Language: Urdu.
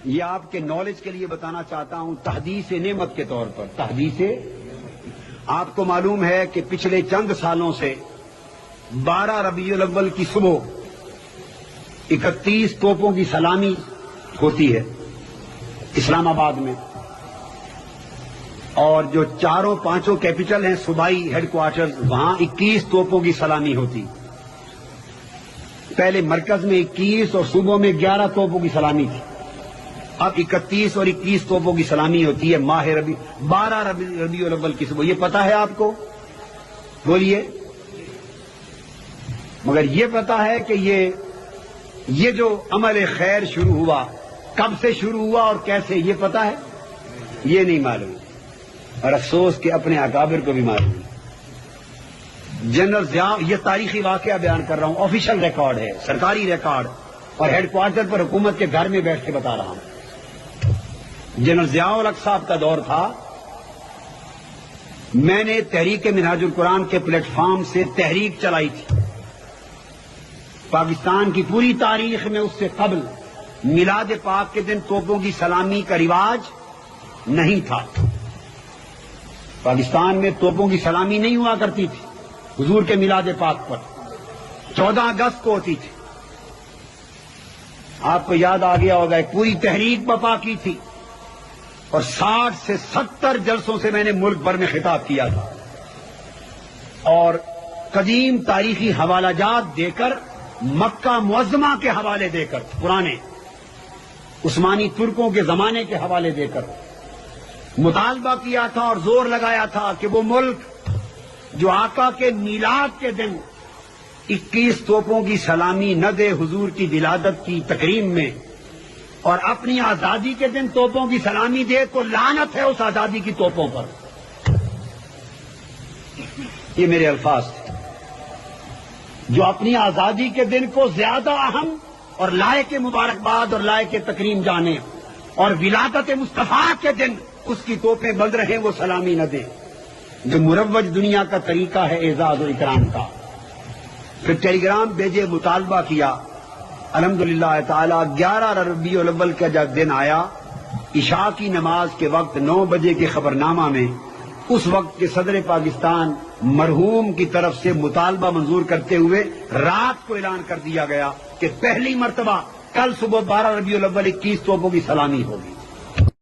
یہ آپ کے نالج کے لیے بتانا چاہتا ہوں تحدیث نعمت کے طور پر. تحدیث آپ کو معلوم ہے کہ پچھلے چند سالوں سے 12 ربیع الاول کی صبح 31 توپوں کی سلامی ہوتی ہے اسلام آباد میں، اور جو 4-5 کیپٹل ہیں صوبائی ہیڈ کوارٹر، وہاں 21 توپوں کی سلامی ہوتی. پہلے مرکز میں 21 اور صوبوں میں 11 توپوں کی سلامی تھی. اب 31 اور 21 توپوں کی سلامی ہوتی ہے 12 ربیع الاول کی صبح. یہ پتا ہے آپ کو؟ بولیے. مگر یہ پتا ہے کہ یہ جو عمل خیر شروع ہوا کب سے شروع ہوا اور کیسے، یہ پتا ہے؟ یہ نہیں معلوم. اور افسوس کہ اپنے اکابر کو بھی معلوم. جنرل ضیاء، یہ تاریخی واقعہ بیان کر رہا ہوں، آفیشل ریکارڈ ہے، سرکاری ریکارڈ، اور ہیڈ کوارٹر پر حکومت کے گھر میں بیٹھ کے بتا رہا ہوں. جنرل ضیاء الحق صاحب کا دور تھا، میں نے تحریک منہاج القرآن کے پلیٹ فارم سے تحریک چلائی تھی. پاکستان کی پوری تاریخ میں اس سے قبل میلاد پاک کے دن توپوں کی سلامی کا رواج نہیں تھا. پاکستان میں توپوں کی سلامی نہیں ہوا کرتی تھی. حضور کے میلاد پاک پر 14 اگست کو ہوتی تھی. آپ کو یاد آ گیا ہوگا، ایک پوری تحریک برپا کی تھی، اور 60 سے 70 جلسوں سے میں نے ملک بھر میں خطاب کیا تھا، اور قدیم تاریخی حوالہ جات دے کر، مکہ معظمہ کے حوالے دے کر، پرانے عثمانی ترکوں کے زمانے کے حوالے دے کر مطالبہ کیا تھا اور زور لگایا تھا کہ وہ ملک جو آقا کے میلاد کے دن 21 توپوں کی سلامی نہ دے حضور کی ولادت کی تقریب میں، اور اپنی آزادی کے دن توپوں کی سلامی دے، تو لعنت ہے اس آزادی کی توپوں پر. یہ میرے الفاظ تھے. جو اپنی آزادی کے دن کو زیادہ اہم اور لائق مبارکباد اور لائق تکریم جانے، اور ولادت مصطفیٰ کے دن اس کی توپیں بند رہیں، وہ سلامی نہ دے. جو مروج دنیا کا طریقہ ہے اعزاز و اکرام کا. پھر ٹیلی گرام بھیجے، مطالبہ کیا. الحمدللہ تعالی 11 ربیع الاول کا جب دن آیا، عشاء کی نماز کے وقت 9 بجے کے خبرنامہ میں اس وقت کے صدر پاکستان مرحوم کی طرف سے مطالبہ منظور کرتے ہوئے رات کو اعلان کر دیا گیا کہ پہلی مرتبہ کل صبح 12 ربیع الاول 21 توپوں کی سلامی ہوگی.